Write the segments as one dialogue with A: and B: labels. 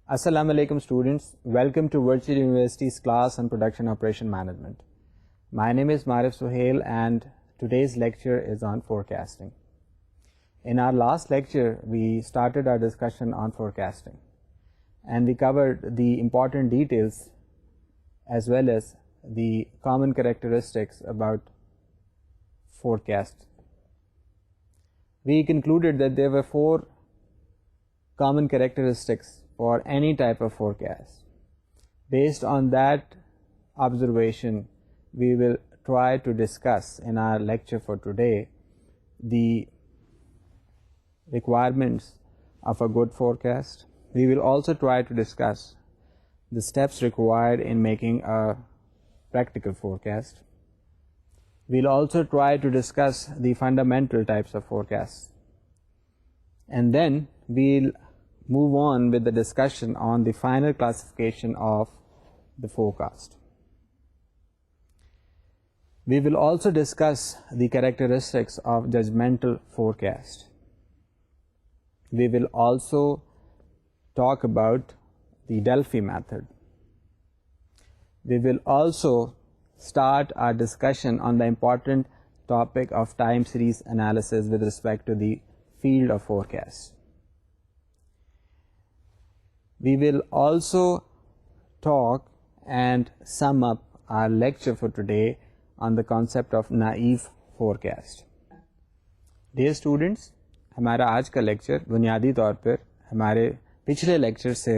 A: Assalamu alaikum students, welcome to Virtual University's class on Production Operation Management. My name is Marif Suhail and today's lecture is on forecasting. In our last lecture, we started our discussion on forecasting and we covered the important details as well as the common characteristics about forecast. We concluded that there were 4 common characteristics for any type of forecast. Based on that observation, we will try to discuss in our lecture for today the requirements of a good forecast. We will also try to discuss the steps required in making a practical forecast. We'll also try to discuss the fundamental types of forecasts. And then we'll move on with the discussion on the final classification of the forecast. We will also discuss the characteristics of judgmental forecast. We will also talk about the Delphi method. We will also start our discussion on the important topic of time series analysis with respect to the field of forecast. We will also talk and sum up our lecture for today on the concept of naive forecast. Dear students, ہمارا آج کا lecture بنیادی طور پر ہمارے پچھلے lecture سے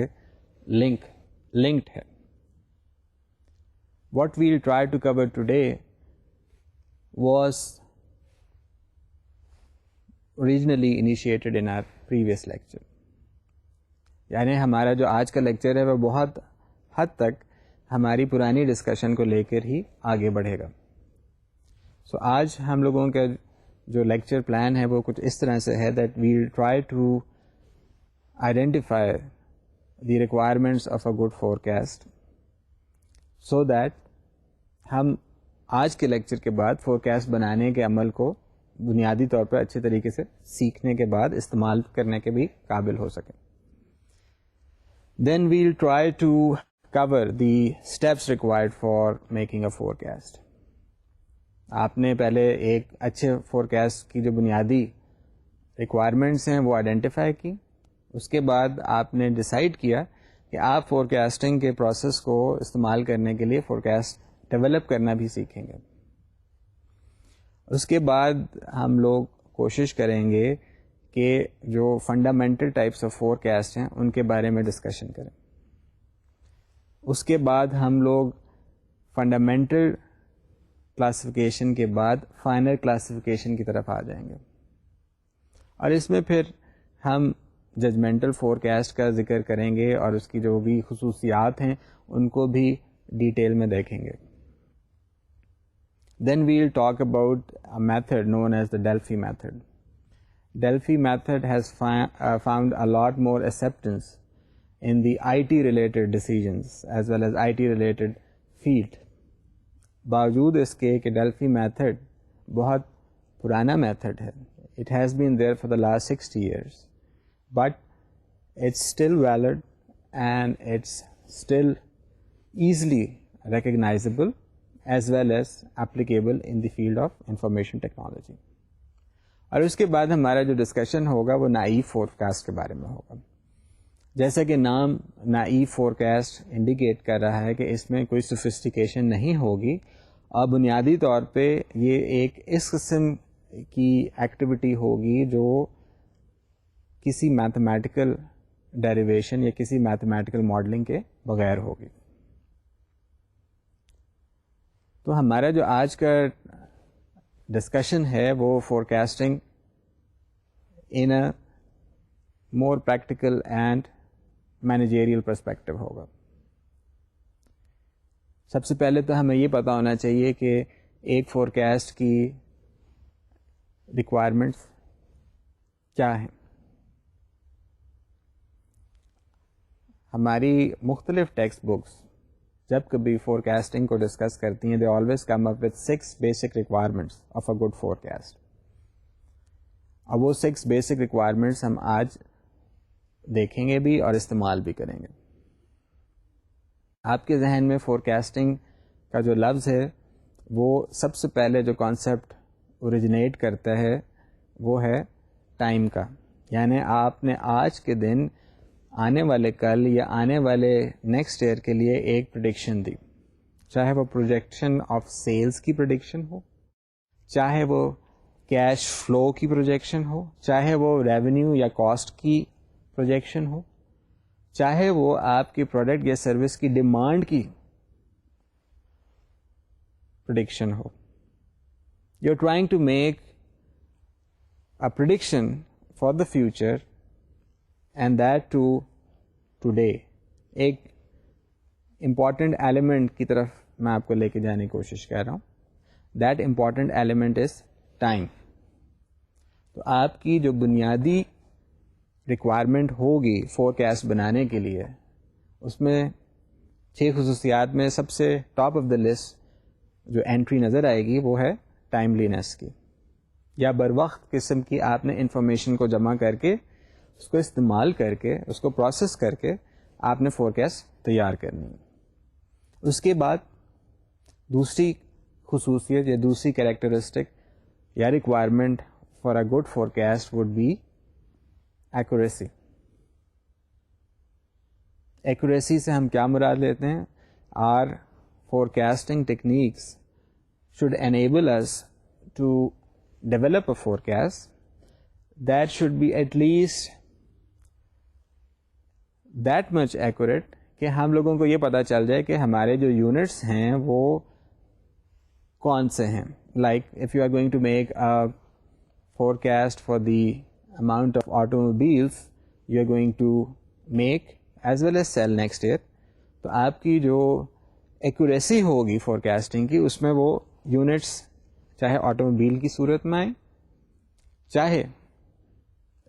A: linked ہے. What we'll try to cover today was originally initiated in our previous lecture. یعنی ہمارا جو آج کا لیکچر ہے وہ بہت حد تک ہماری پرانی ڈسکشن کو لے کر ہی آگے بڑھے گا. سو آج ہم لوگوں کا جو لیکچر پلان ہے وہ کچھ اس طرح سے ہے that we'll try to identify the requirements of a good forecast so that ہم آج کے لیکچر کے بعد فورکاسٹ بنانے کے عمل کو بنیادی طور پر اچھے طریقے سے سیکھنے کے بعد استعمال کرنے کے بھی قابل ہو سکیں. Then we'll try to cover the steps required for making a forecast. آپ نے پہلے ایک اچھے فورکاسٹ کی جو بنیادی ریکوائرمنٹس ہیں وہ آئیڈینٹیفائی کی. اس کے بعد آپ نے ڈیسائیڈ کیا کہ آپ فورکاسٹنگ کے پروسیس کو استعمال کرنے کے لیے فورکاسٹ ڈیولپ کرنا بھی سیکھیں گے. اس کے بعد ہم لوگ کوشش کریں گے کہ جو فنڈامنٹل ٹائپس آف فورکاسٹ ہیں ان کے بارے میں ڈسکشن کریں. اس کے بعد ہم لوگ فنڈامنٹل کلاسیفیکیشن کے بعد فائنل کلاسیفیکیشن کی طرف آ جائیں گے اور اس میں پھر ہم ججمنٹل فورکاسٹ کا ذکر کریں گے اور اس کی جو بھی خصوصیات ہیں ان کو بھی ڈیٹیل میں دیکھیں گے. Then we'll talk about a method known as the Delphi method. Delphi method has found a lot more acceptance in the IT related decisions as well as IT related field. باوجود اس کے کہ Delphi method بہت پرانا method ہے. It has been there for the last 60 years. But it's still valid and it's still easily recognizable as well as applicable in the field of information technology. اور اس کے بعد ہمارا جو ڈسکشن ہوگا وہ نائیو فورکاسٹ کے بارے میں ہوگا. جیسا کہ نام نائیو فورکاسٹ انڈیکیٹ کر رہا ہے کہ اس میں کوئی سوفسٹیکیشن نہیں ہوگی اور بنیادی طور پہ یہ ایک اس قسم کی ایکٹیویٹی ہوگی جو کسی میتھمیٹیکل ڈیریویشن یا کسی میتھمیٹیکل ماڈلنگ کے بغیر ہوگی. تو ہمارا جو آج کا ڈسکشن ہے وہ forecasting in a more practical and managerial perspective ہوگا. سب سے پہلے تو ہمیں یہ پتہ ہونا چاہیے کہ ایک فورکاسٹ کی ریکوائرمنٹس کیا ہیں. ہماری مختلف ٹیکسٹ بکس جب کبھی فورکاسٹنگ کو ڈسکس کرتی ہیں they always come up with 6 basic requirements of a good forecast. اب وہ 6 بیسک ریکوائرمنٹس ہم آج دیکھیں گے بھی اور استعمال بھی کریں گے. آپ کے ذہن میں فور کاسٹنگ کا جو لفظ ہے وہ سب سے پہلے جو کانسیپٹ اوریجنیٹ کرتا ہے وہ ہے ٹائم کا. یعنی آپ نے آج کے دن آنے والے کل یا آنے والے نیکسٹ ایئر کے لیے ایک پریڈکشن دی, چاہے وہ پروجیکشن آف سیلز کی پریڈکشن ہو, چاہے وہ کیش فلو کی پروجیکشن ہو, چاہے وہ ریونیو یا کاسٹ کی پروجیکشن ہو, چاہے وہ آپ کی پروڈکٹ یا سروس کی ڈیمانڈ کی پریڈکشن ہو. You are trying to make a prediction for the future and that too today. ایک امپورٹنٹ ایلیمنٹ کی طرف میں آپ کو لے کے جانے کی کوشش کر رہا ہوں. That important element is time. تو آپ کی جو بنیادی ریکوائرمنٹ ہوگی فور کاسٹ بنانے کے لیے, اس میں 6 خصوصیات میں سب سے ٹاپ آف دا لسٹ جو انٹری نظر آئے گی وہ ہے ٹائملینس کی, یا بر وقت قسم کی آپ نے انفارمیشن کو جمع کر کے اس کو استعمال کر کے اس کو پروسیس کر کے آپ نے فور کاسٹ تیار کرنی ہے. اس کے بعد دوسری خصوصیت یا دوسری کریکٹرسٹک یا requirement for a good forecast would be accuracy. Accuracy سے ہم کیا مراد لیتے ہیں؟ Our forecasting techniques should enable us to develop a forecast that should be at least that much accurate کہ ہم لوگوں کو یہ پتہ چل جائے کہ ہمارے جو یونٹس ہیں وہ کون سے ہیں. Like if you are going to make a forecast for the amount of automobiles you are going to make as well as sell next year, تو آپ کی جو ایکوریسی ہوگی فور کاسٹنگ کی اس میں وہ یونٹس چاہے آٹو موبائل کی صورت میں آئیں چاہے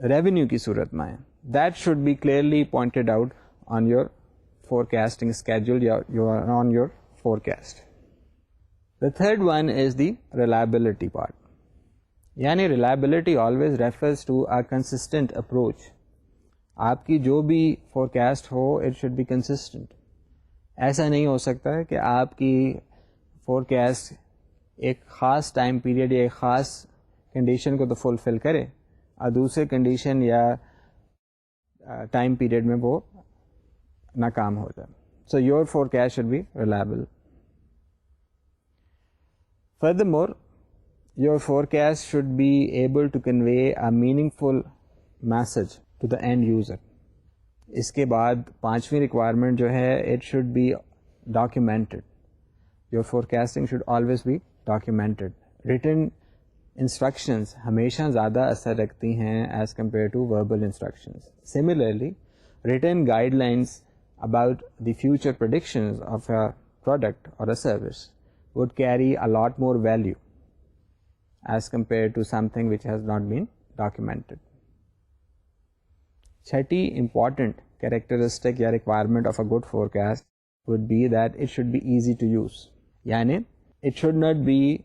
A: ریونیو کی صورت میں آئیں, that should be clearly pointed out on your forecasting schedule یا on your forecast. The third one is the reliability part. یعنی reliability always refers to a consistent approach. آپ کی جو بھی فور کاسٹ ہو it should be consistent. ایسا نہیں ہو سکتا ہے کہ آپ کی فور کاسٹ ایک خاص ٹائم پیریڈ یا ایک خاص کنڈیشن کو تو فلفل کرے اور دوسرے کنڈیشن یا ٹائم پیریڈ میں وہ ناکام ہو جائے. So your forecast should be reliable. Furthermore your forecast should be able to convey a meaningful message to the end user. اس کے بعد 5ویں ریکوائرمنٹ جو ہے it should be documented. Your forecasting should always be documented. Written instructions ہمیشہ زیادہ اثر رکھتی ہیں as compared to verbal instructions. Similarly written guidelines about the future predictions of a product اور a service would carry a lot more value as compared to something which has not been documented. چھٹی important characteristic یا requirement of a good forecast would be that it should be easy to use. یعنی it should not be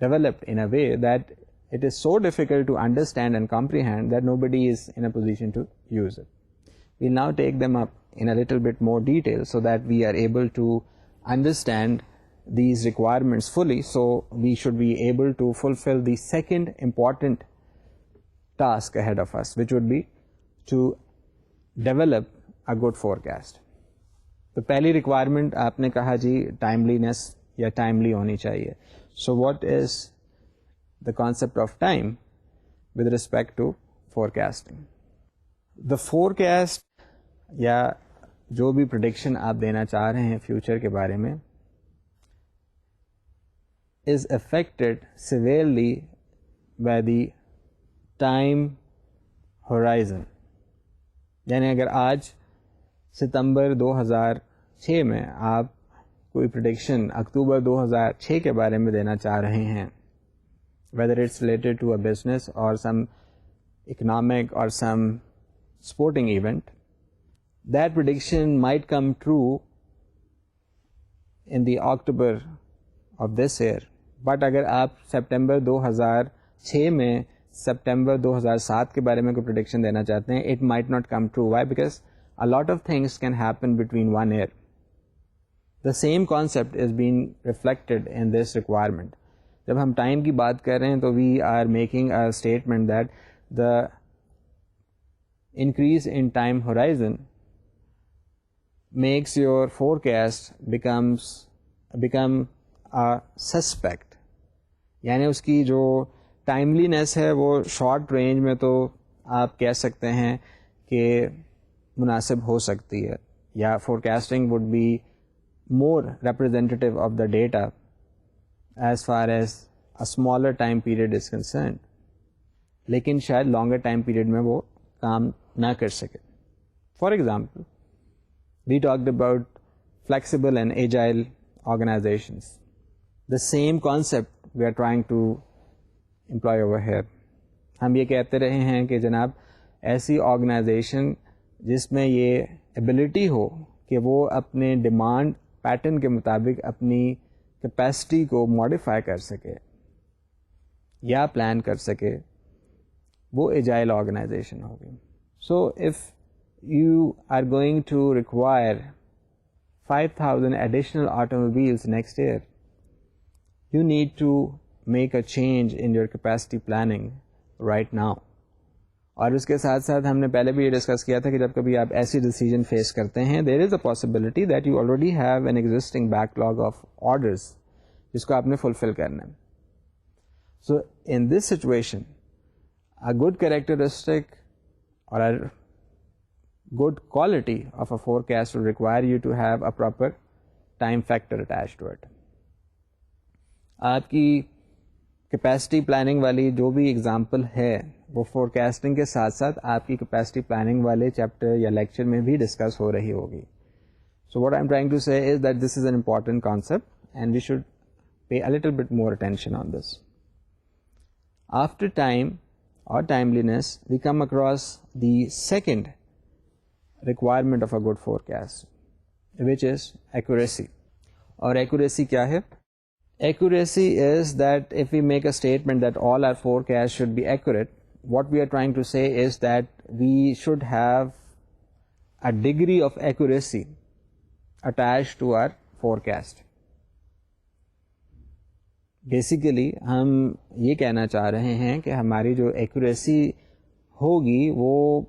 A: developed in a way that it is so difficult to understand and comprehend that nobody is in a position to use it. Well now take them up in a little bit more detail so that we are able to understand these requirements fully, so we should be able to fulfill the second important task ahead of us, which would be to develop a good forecast. تو پہلی requirement آپ نے کہا جی timeliness یا timely ہونی چاہیے. So what is the concept of time with respect to forecasting? The forecast یا جو بھی پریڈکشن آپ دینا چاہ رہے ہیں فیوچر کے بارے میں is affected severely by the time horizon. یعنی اگر آج ستمبر 2006 میں آپ کوئی پریڈکشن اکتوبر 2006 کے بارے میں دینا چاہ رہے ہیں, whether it's related to a business or some economic or some sporting event, that prediction might come true in the October of this year. But اگر آپ سپٹمبر 2006 میں سپٹمبر 2007 کے بارے میں کوئی پریڈکشن دینا چاہتے ہیں, it might not come true. Why? Because a lot of things can happen between 1 year. The same concept is being reflected in this requirement. جب ہم ٹائم کی بات کر رہے ہیں تو we are making a statement that the increase in time horizon makes your forecast become suspect. یعنی اس کی جو ٹائملینس ہے وہ شارٹ رینج میں تو آپ کہہ سکتے ہیں کہ مناسب ہو سکتی ہے, یا forecasting would be more representative of the data as far as a smaller time period is concerned, لیکن شاید لانگر ٹائم پیریڈ میں وہ کام نہ کر سکے. For example we talked about flexible and agile organisations. The same concept we are trying to employ over here. ہم یہ کہتے رہے ہیں کہ جناب ایسی آرگنائزیشن جس میں یہ ایبلٹی ہو کہ وہ اپنے ڈیمانڈ پیٹرن کے مطابق اپنی کیپیسٹی کو ماڈیفائی کر سکے یا پلان کر سکے, وہ ایجائل آرگنائزیشن ہوگی. So if you are going to require 5,000 additional automobiles next year, you need to make a change in your capacity planning right now. اور اس کے ساتھ ساتھ ہم نے پہلے بھی یہ ڈسکس کیا تھا کہ جب کبھی آپ ایسی ڈیسیجن فیس کرتے ہیں, there is a possibility that you already have an existing backlog of orders جس کو آپ نے فلفل کرنا ہے. So in this situation, a good characteristic or a good quality of a forecast will require you to have a proper time factor attached to it. آپ کی capacity planning والی جو بھی ایگزامپل ہے وہ فورکاسٹنگ کے ساتھ ساتھ آپ کی کیپیسٹی پلاننگ والے چیپٹر یا لیکچر میں بھی ڈسکس ہو رہی ہوگی. So what I am trying to say is that this is an important concept and we should pay a little bit more attention on this. After time or timeliness, we come across the second requirement of a good forecast, which is accuracy. Or accuracy kya hai? Accuracy is that if we make a statement that all our forecasts should be accurate, what we are trying to say is that we should have a degree of accuracy attached to our forecast. Basically ہم یہ کہنا چاہ رہے ہیں کہ ہماری جو accuracy ہوگی وہ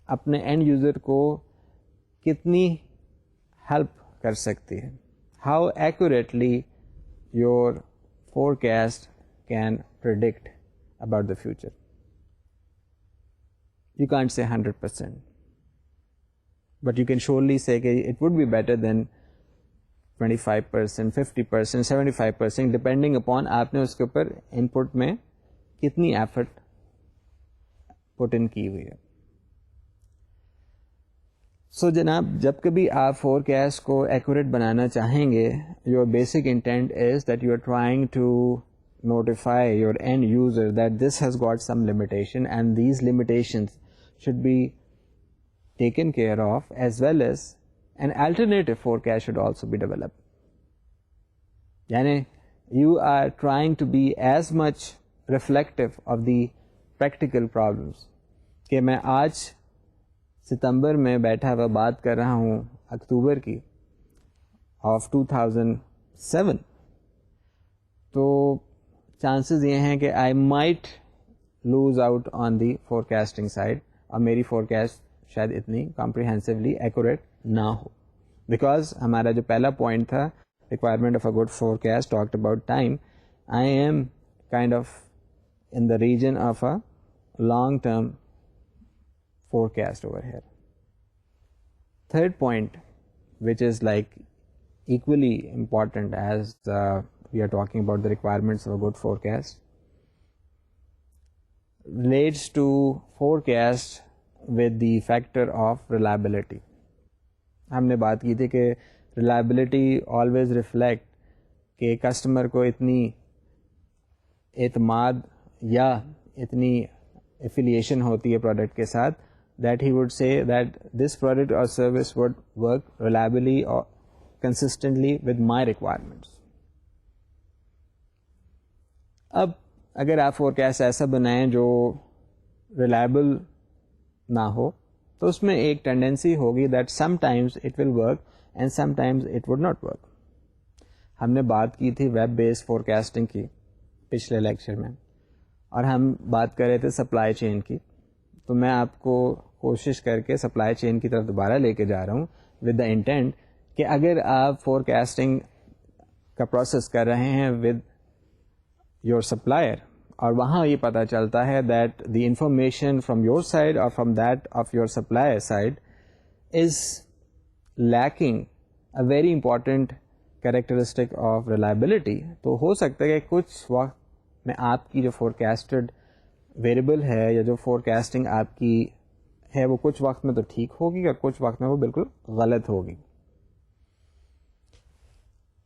A: اپنے اینڈ یوزر کو کتنی ہیلپ کر سکتی ہے. How accurately your forecast can predict about the future. You can't say 100%, but you can surely say کہ it would be better than 25%, 50%, 75%, depending upon آپ نے اس کے اوپر ان پٹ میں کتنی ایفرٹ پٹ ان کی ہوئی ہے. سو جناب جب کبھی آپ فورکاسٹ کو ایکوریٹ بنانا چاہیں گے, your basic intent is that you are trying to notify your end user that this has got some limitation and these limitations should be taken care of, as well as an alternative forecast should also be developed. Yani you are trying to be as much reflective of the practical problems کہ میں آج ستمبر میں بیٹھا ہوا بات کر رہا ہوں اکتوبر کی آف 2007, تو چانسز یہ ہیں کہ I might lose out on the forecasting side, اور میری فورکاسٹ شاید اتنی کمپریہنسولی ایکوریٹ نہ ہو, بیکاز ہمارا جو پہلا پوائنٹ تھا requirement of a good forecast talked about time, I am kind of in the region of a long-term forecast over here. Third point, which is like equally important as we are talking about the requirements of a good forecast, relates to forecast with the factor of reliability. ہم نے بات کی تھی کہ reliability always reflect کہ customer کو اتنی اعتماد یا اتنی ایفیلیشن ہوتی ہے پروڈکٹ کے ساتھ that he would say that this product اور سروس وڈ ورک ریلائبلی اور کنسسٹنٹلی ود مائی ریکوائرمنٹس. اب اگر آپ فورکاسٹ ایسا بنائیں جو ریلائبل نہ ہو تو اس میں ایک ٹینڈنسی ہوگی that some times it will work and sometimes it would not work. ہم نے بات کی تھی ویب بیس فورکاسٹنگ کی پچھلے لیکچر میں, اور ہم بات کر رہے تھے سپلائی چین کی. تو میں آپ کو کوشش کر کے سپلائی چین کی طرف دوبارہ لے کے جا رہا ہوں ود دا انٹینٹ کہ اگر آپ فورکاسٹنگ کا پروسیس کر رہے ہیں ود یور سپلائر, اور وہاں یہ پتہ چلتا ہے that the information from your side اور from that of your supplier side is lacking a very important characteristic of reliability, تو ہو سکتا ہے کہ کچھ وقت میں آپ کی جو فورکاسٹڈ ویریبل ہے یا جو فورکاسٹنگ آپ کی ہے وہ کچھ وقت میں تو ٹھیک ہوگی اور کچھ وقت میں وہ بالکل غلط ہوگی.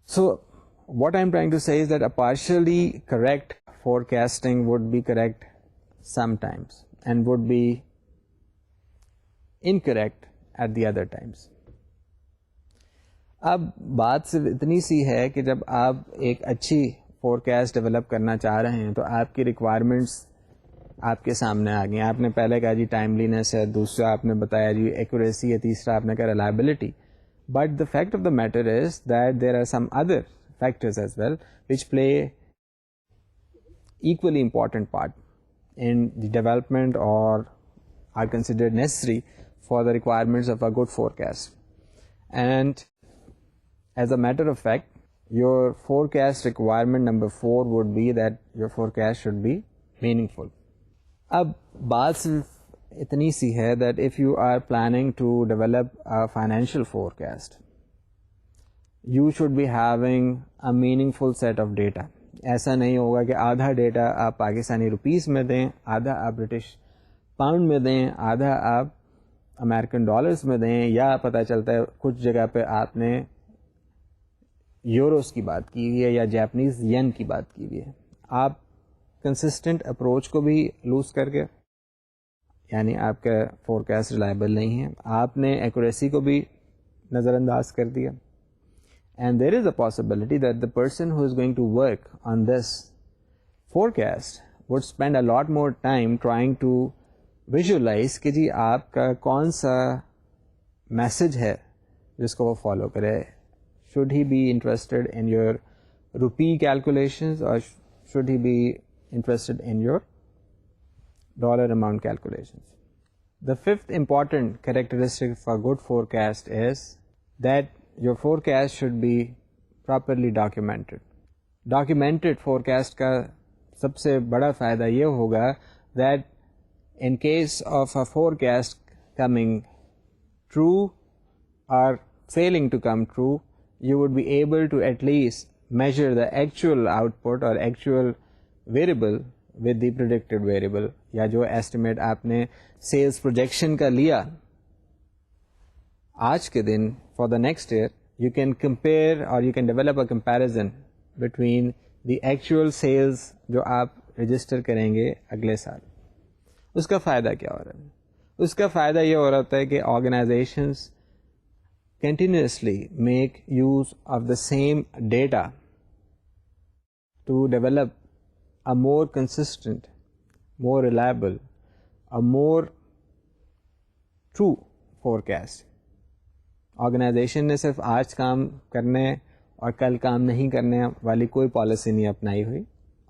A: So what I am trying to say is that a partially correct forecasting would be correct sometimes and would be incorrect at the other times. اب بات صرف اتنی سی ہے کہ جب آپ ایک اچھی فورکاسٹ ڈیولپ کرنا چاہ رہے ہیں تو آپ کی ریکوائرمنٹس آپ کے سامنے آ گئی. آپ نے پہلے کہا جی ٹائملینس ہے, دوسرا آپ نے بتایا جی ایکوریسی ہے, تیسرا آپ نے کہا reliability. But the fact of the matter is that there are some other factors as well which play equally important part in the development or are considered necessary for the requirements of a good forecast. And as a matter of fact, your forecast requirement number 4 would be that your forecast should be meaningful. اب بات صرف اتنی سی ہے that if you are planning to develop a financial forecast, you should be having a meaningful set of data. ایسا نہیں ہوگا کہ آدھا ڈیٹا آپ پاکستانی روپیز میں دیں, آدھا آپ برٹش پاؤنڈ میں دیں, آدھا آپ امریکن ڈالرز میں دیں, یا پتہ چلتا ہے کچھ جگہ پہ آپ نے یوروز کی بات کی ہوئی ہے یا جاپنیز ین کی بات کی ہوئی ہے. آپ کنسسٹنٹ اپروچ کو بھی لوز کر کے, یعنی آپ کا فورکاسٹ ریلائبل نہیں ہے, آپ نے ایکوریسی کو بھی نظر انداز کر دیا. And there is a possibility that the person who is going to work on this forecast would spend a lot more time trying to visualize کہ جی آپ کا کون سا میسج ہے جس کو وہ فالو کرے. Should he be interested in your rupee calculations or should he be interested in your dollar amount calculations? The fifth important characteristic of a good forecast is that your forecast should be properly documented. Documented forecast کا سب سے بڑا فائدہ یہ ہوگا that in case of a forecast coming true or failing to come true, you would be able to at least measure the actual output or actual variable with the predicted variable, یا جو estimate آپ نے sales projection کا لیا آج کے دن for the next year, you can compare or you can develop a comparison between the actual sales جو آپ رجسٹر کریں گے اگلے سال. اس کا فائدہ کیا ہو رہا ہے؟ اس کا فائدہ یہ ہو رہا ہے کہ organisations continuously make use of the same data to develop a more consistent, more reliable, a more true forecast. Organisation نے صرف آج کام کرنے اور کل کام نہیں کرنے والی کوئی پالیسی نہیں اپنائی ہوئی.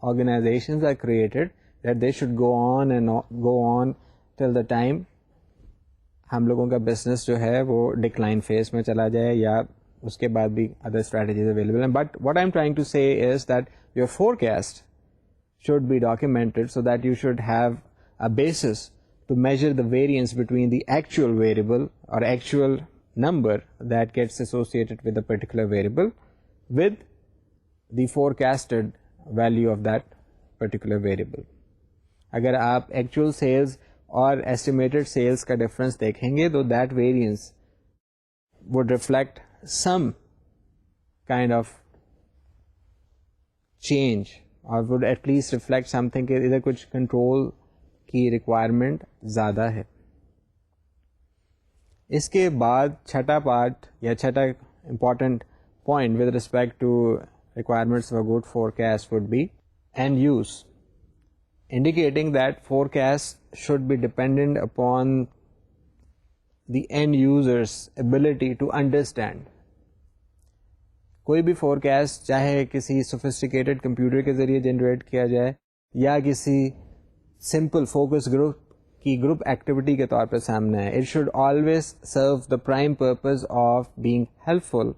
A: Organisations are created that they should go on till the time ہم لوگوں کا بزنس جو ہے وہ ڈکلائن فیز میں چلا جائے, یا اس کے بعد بھی ادر اسٹریٹجیز اویلیبل ہیں. But what I am trying to say is that your forecast should be documented so that you should have a basis to measure the variance between the actual variable اور actual number that gets associated with a particular variable with the forecasted value of that particular variable. اگر آپ actual sales اور estimated sales کا difference دیکھیں گے تو that variance would reflect some kind of change or would at least reflect something کہ ادھر کچھ control کی requirement زیادہ ہے. اس کے بعد چھٹا پارٹ یا چھٹا important point with respect to requirements of a good forecast would be end use, indicating that forecast should be dependent upon the end users ability to understand کوئی بھی فورکاسٹ چاہے کسی سوفسٹیکیٹڈ کمپیوٹر کے ذریعے generate کیا جائے یا کسی سمپل فوکس گروپ کی گروپ ایکٹیویٹی کے طور پہ سامنے ہے, it should always serve the prime purpose of being helpful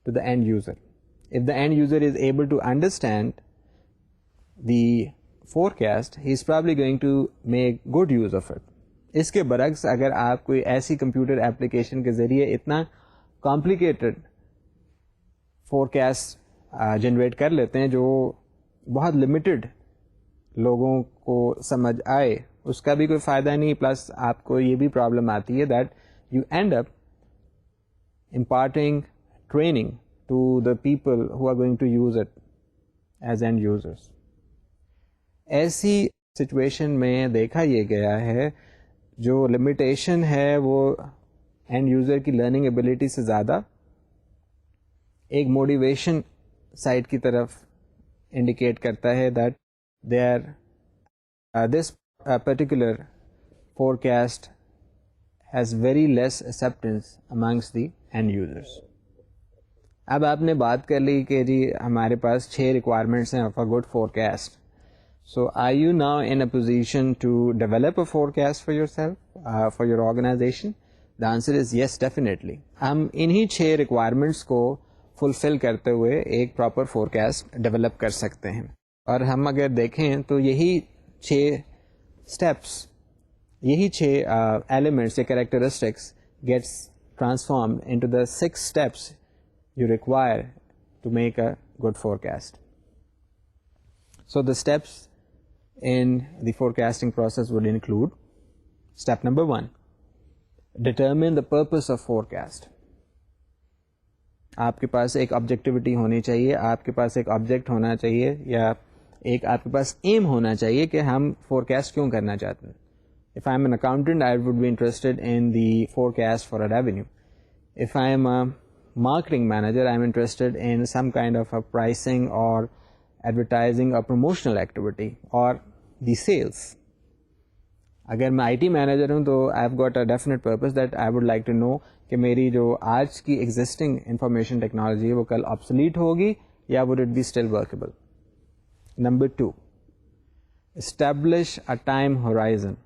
A: to the end user. If the end user is able to understand the forecast, he is probably going to make good use of it. اس کے برعکس اگر آپ کوئی ایسی computer application کے ذریعے اتنا complicated forecast generate کر لیتے ہیں جو بہت لمیٹڈ لوگوں کو سمجھ آئے, اس کا بھی کوئی فائدہ نہیں. پلس آپ کو یہ بھی پرابلم آتی ہے that you and up imparting training to the people who are going to use it as end users. ایسی سچویشن میں دیکھا یہ گیا ہے جو لمیٹیشن ہے وہ اینڈ یوزر کی لرننگ ایبلٹی سے زیادہ ایک موٹیویشن سائڈ کی طرف انڈیکیٹ کرتا ہے that this particular forecast has very less acceptance amongst the end users. اب آپ نے بات کر لی کہ جی ہمارے پاس 6 ریکوائرمنٹس ہیں of a good forecast. So are you now in a position to develop a forecast for yourself, for your organisation? The answer is yes, definitely. ہم انہی 6 ریکوائرمنٹس کو فلفل کرتے ہوئے ایک پراپر فورکاسٹ ڈیولپ کر سکتے ہیں. اور ہم اگر دیکھیں تو یہی 6 اسٹیپس, یہی 6 ایلیمنٹس یا characteristics gets transformed into the 6 steps you require to make a good forecast. So the steps in the forecasting process would include step number 1, determine the purpose of forecast. آپ کے پاس ایک objectivity ہونی چاہیے, آپ کے پاس ایک object ہونا چاہیے یا ایک آپ کے پاس ایم ہونا چاہیے کہ ہم فورکاسٹ کیوں کرنا چاہتے ہیں. If I am an accountant, I would be interested in the forecast for a revenue. If I am a marketing manager, I'm interested in some kind of a pricing or advertising or promotional activity or the sales. اگر میں IT manager ہوں تو I've got a definite purpose that I would like to know کہ میری جو آج کی existing information technology ہے وہ کل obsolete ہوگی یا would it be still workable. Number 2, establish a time horizon.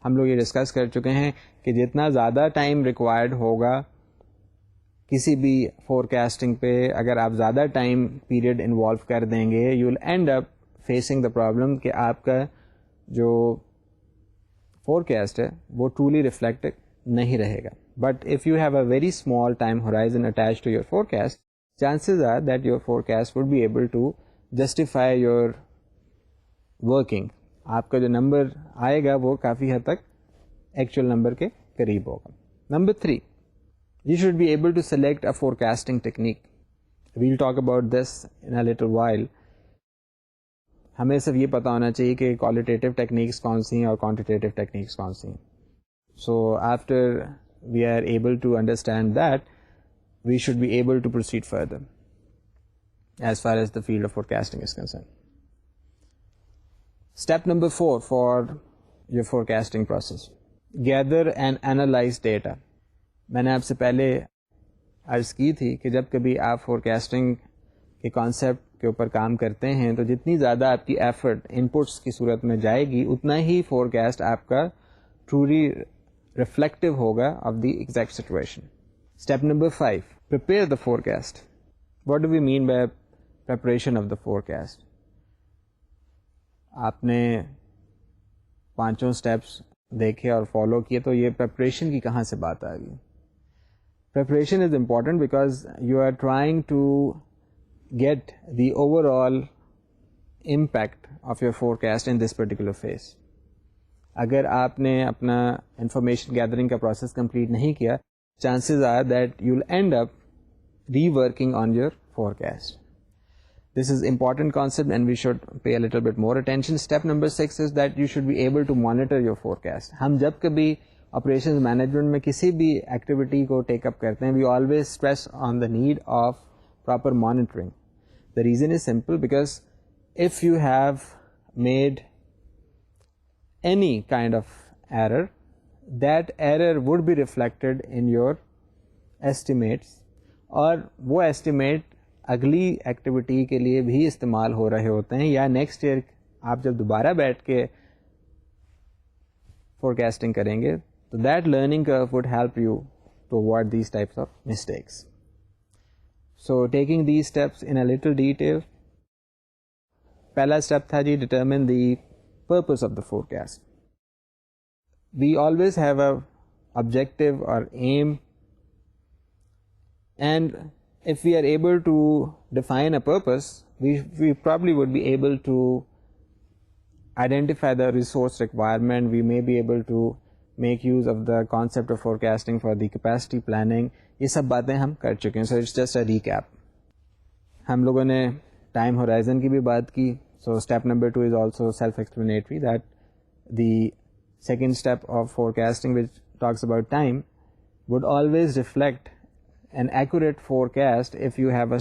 A: ہم لوگ یہ ڈسکس کر چکے ہیں کہ جتنا زیادہ ٹائم ریکوائرڈ ہوگا کسی بھی فورکاسٹنگ پہ, اگر آپ زیادہ ٹائم پیریڈ انوالو کر دیں گے, you will end up facing the problem کہ آپ کا جو فورکاسٹ ہے وہ ٹرولی ریفلیکٹ نہیں رہے گا. But if you have a very small time horizon attach to your forecast, chances are that your forecast would be able to justify your working. آپ کا جو نمبر آئے گا وہ کافی حد تک ایکچوئل نمبر کے قریب ہوگا. Number 3, you should be able to select a forecasting technique. We'll talk about this in a little while. ہمیں صرف یہ پتا ہونا چاہیے کہ qualitative techniques کون سی ہیں اور quantitative techniques کون سی ہیں. So after we are able to understand that, we should be able to proceed further as far as the field of forecasting is concerned. Step number 4 for your forecasting process, gather and analyze data. میں نے آپ سے پہلے عرض کی تھی کہ جب کبھی آپ فورکاسٹنگ کے کانسیپٹ کے اوپر کام کرتے ہیں تو جتنی زیادہ آپ کی ایفرٹ انپٹس کی صورت میں جائے گی اتنا ہی فورکاسٹ آپ کا ٹرولی ریفلیکٹیو ہوگا of the exact situation. Step number 5, prepare the forecast. What do we mean by preparation of the forecast? آپ نے 5 اسٹیپس دیکھے اور فالو کیے تو یہ پریپریشن کی کہاں سے بات آ گئی؟ Preparation is important because you are trying to get the overall impact of your forecast in this particular phase. اگر آپ نے اپنا انفارمیشن گیدرنگ کا پروسیس کمپلیٹ نہیں کیا, chances are that you'll end up reworking on your forecast. This is important concept and we should pay a little bit more attention. Step number 6 is that you should be able to monitor your forecast. ہم جب کبھی operations management میں کسی بھی activity کو ٹیک up کرتے ہیں, we always stress on the need of proper monitoring. The reason is simple, because if you have made any kind of error, that error would be reflected in your estimates اور وہ estimate اگلی activity کے لیے بھی استعمال ہو رہے ہوتے ہیں, یا نیکسٹ ایئر آپ جب دوبارہ بیٹھ کے فور کاسٹنگ کریں گے تو that learning curve would help you to avoid these types of mistakes. So taking these steps in a little detail. پہلا اسٹیپ تھا جی determine the purpose of the forecast. We always have a objective or aim, and if we are able to define a purpose, we probably would be able to identify the resource requirement. We may be able to make use of the concept of forecasting for the capacity planning. یہ سب باتیں ہم کر چکے ہیں. So it's just a recap. ہم لوگوں نے time horizon کی بھی بات کی. So step number 2 is also self-explanatory, that the second step of forecasting, which talks about time, would always reflect an accurate forecast if you have a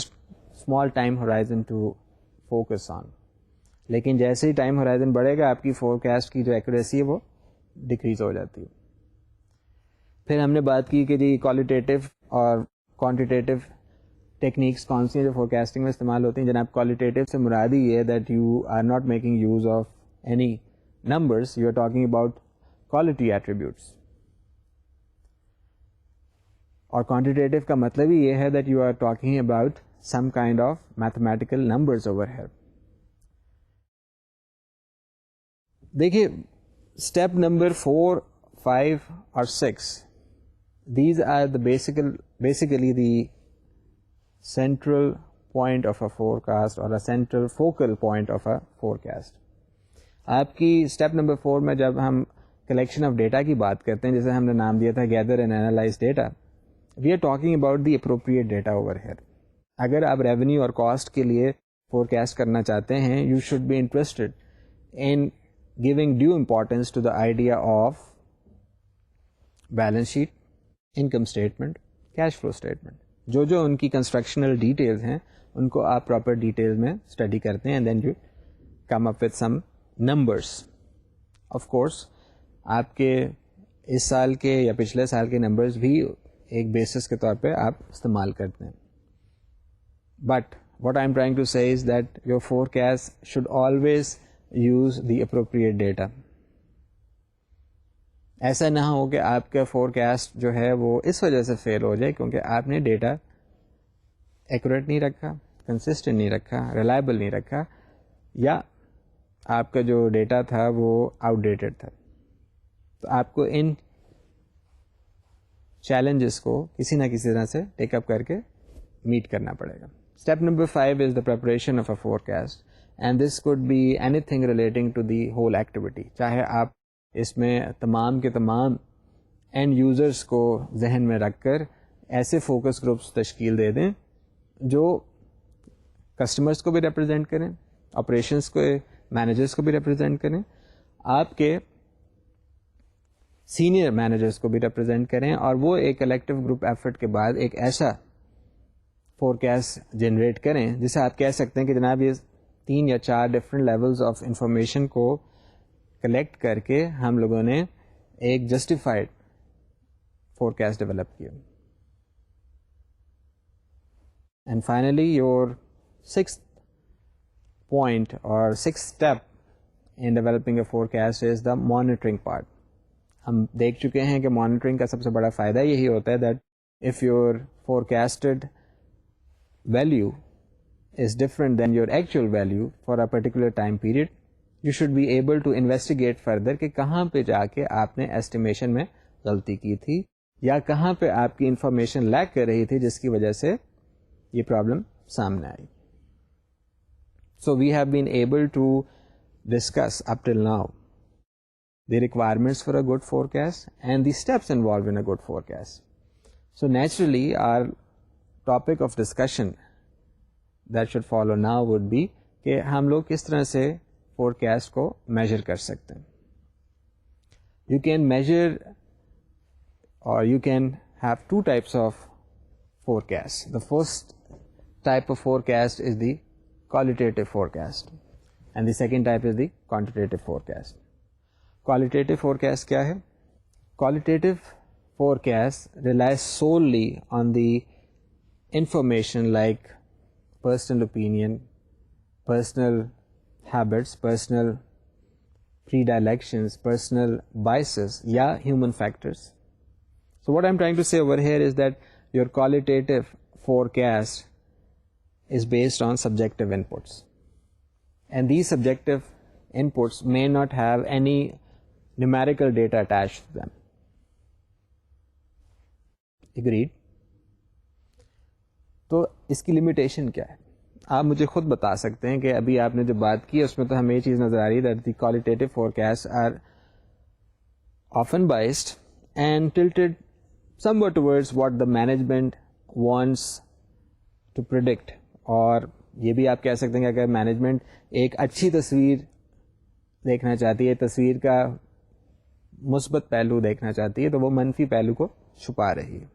A: small time horizon to focus on. لیکن جیسے ہی time horizon بڑھے گا آپ کی forecast کی جو accuracy ہے وہ decrease ہو جاتی ہے. پھر ہم نے بات کی کہ جی کوالیٹیٹیو اور کوانٹیٹیو ٹیکنیکس کون سی ہیں جو فورکاسٹنگ میں استعمال ہوتی ہیں. جناب کوالیٹیٹیو سے مراد یہ ہے that you are not making use of any numbers, you are talking about quality attributes. اور کوانٹیٹیو کا مطلب ہی یہ ہے that you are talking about some kind of mathematical numbers over here. دیکھیے اسٹیپ نمبر 4, 5 اور 6, these are the basically the central point of a forecast اور central focal point of a forecast. آپ کی اسٹیپ نمبر 4 میں جب ہم collection of data کی بات کرتے ہیں, جیسے ہم نے نام دیا تھا gather and analyse data, we are talking about the appropriate data over here. اگر آپ ریونیو اور کاسٹ کے لیے فورکاسٹ کرنا چاہتے ہیں, you should be interested in giving due importance to the idea of balance sheet, income statement, cash flow statement. جو ان کی کنسٹرکشنل ڈیٹیلز ہیں ان کو آپ پراپر ڈیٹیل میں اسٹڈی کرتے ہیں, and then you come up with some numbers. Of course آپ کے اس سال کے یا پچھلے سال کے نمبرز بھی ایک بیسس کے طور پہ آپ استعمال کرتے ہیں. But what I am trying to say is that your forecast should always use the appropriate data. ایسا نہ ہو کہ آپ کا فورکاسٹ جو ہے وہ اس وجہ سے فیل ہو جائے کیونکہ آپ نے ڈیٹا ایکوریٹ نہیں رکھا, کنسسٹنٹ نہیں رکھا, ریلائبل نہیں رکھا, یا آپ کا جو ڈیٹا تھا وہ آؤٹ ڈیٹڈ تھا. تو آپ کو ان چیلنجز کو کسی نہ کسی طرح سے ٹیک اپ کر کے میٹ کرنا پڑے گا. Step number 5 is the preparation of a forecast, and this could be any thing relating to the whole activity. چاہے آپ اس میں تمام کے تمام اینڈ یوزرس کو ذہن میں رکھ کر ایسے فوکس گروپس تشکیل دے دیں جو کسٹمرس کو بھی ریپرزینٹ کریں, آپریشنس کو, مینیجرس کو بھی ریپرزینٹ کریں, آپ کے سینئر مینیجرس کو بھی ریپرزینٹ کریں, اور وہ ایک کلیکٹیو گروپ ایفرٹ کے بعد ایک ایسا فورکاسٹ جنریٹ کریں جسے آپ کہہ سکتے ہیں کہ جناب یہ 3 یا 4 ڈفرینٹ لیولز آف انفارمیشن کو کلیکٹ کر کے ہم لوگوں نے ایک جسٹیفائڈ فورکاسٹ ڈیولپ کیا. And finally your 6th point or 6th step in developing a forecast is the monitoring part. ہم دیکھ چکے ہیں کہ مانیٹرنگ کا سب سے بڑا فائدہ یہی ہوتا ہے that if your forecasted value is different than your actual value for a particular time period, you should be able to investigate further کہ کہاں پہ جا کے آپ نے ایسٹیمیشن میں غلطی کی تھی, یا کہاں پہ آپ کی انفارمیشن لیک کر رہی تھی جس کی وجہ سے یہ پرابلم سامنے آئی. So we have been able to discuss up till now the requirements for a good forecast and the steps involved in a good forecast. So naturally our topic of discussion that should follow now would be کہ ہم لوگ کس طرح سے forecast کو measure کر سکتے ہیں. You can measure or you can have 2 types of forecasts. The first type of forecast is the qualitative forecast and the second type is the quantitative forecast. Qualitative forecast کیا ہے؟ Qualitative forecast relies solely on the information like personal opinion, personal habits, personal predilections, personal biases, yeah, human factors. So what I'm trying to say over here is that your qualitative forecast is based on subjective inputs. And these subjective inputs may not have any numerical data attached to them. Agreed? تو اس کی limitation کیا ہے؟ آپ مجھے خود بتا سکتے ہیں کہ ابھی آپ نے جو بات کی اس میں تو ہمیں یہ چیز نظر آ رہی ہے that the qualitative forecasts are often biased and tilted somewhat towards what the management wants to predict. اور یہ بھی آپ کہہ سکتے ہیں کہ اگر مینجمنٹ ایک اچھی تصویر دیکھنا چاہتی ہے, تصویر کا مثبت پہلو دیکھنا چاہتی ہے, تو وہ منفی پہلو کو چھپا رہی ہے.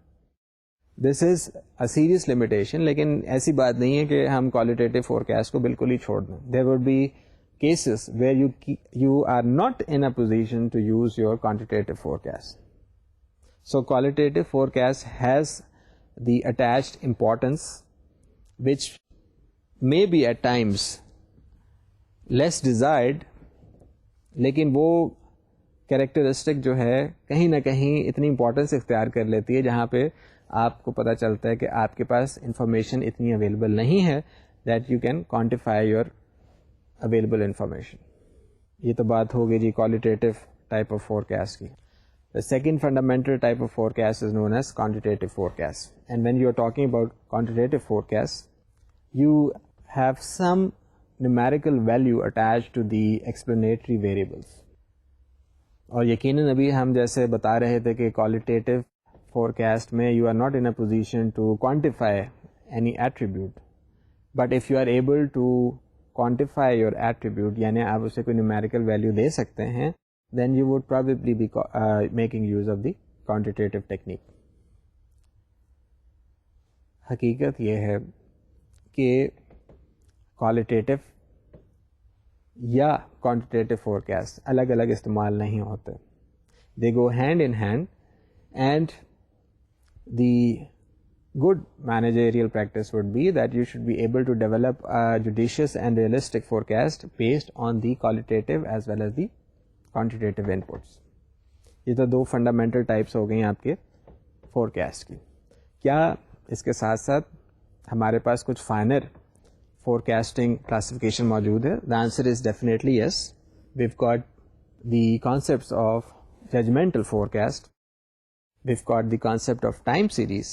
A: دس از اے سیریس لمیٹیشن, لیکن ایسی بات نہیں ہے کہ ہم qualitative forecast کو بالکل ہی چھوڑ دیں. There would be cases where you are not in a position to use your quantitative forecast. So qualitative forecast has the attached importance which may be at times less desired, لیکن وہ characteristic جو ہے کہیں نہ کہیں اتنی importance اختیار کر لیتی ہے جہاں پہ آپ کو پتہ چلتا ہے کہ آپ کے پاس انفارمیشن اتنی اویلیبل نہیں ہے that you can quantify your available information. یہ تو بات ہوگی جی qualitative type of forecast کی. The second fundamental type of forecast is known as quantitative forecast. And when you are talking about quantitative forecast, you have some numerical value attached to the explanatory variables. اور یقیناً ابھی ہم جیسے بتا رہے تھے کہ qualitative forecast میں you are not in a position to quantify any attribute. But if you are able to quantify your attribute, یعنی آپ اسے کوئی numerical value دے سکتے ہیں, then you would probably be making use of the quantitative technique. حقیقت یہ ہے کہ qualitative یا quantitative forecast الگ الگ استعمال نہیں ہوتے. They go hand in hand, and the good managerial practice would be that you should be able to develop a judicious and realistic forecast based on the qualitative as well as the quantitative inputs. یہ تو دو fundamental types ہو گئی آپ کے forecast کی. کیا اس کے ساتھ ساتھ ہمارے پاس کچھ فائنر فورکاسٹنگ کلاسیفیکیشن موجود ہے؟ The answer is definitely yes. We've got the concepts of judgmental forecast. We've got the concept of time series.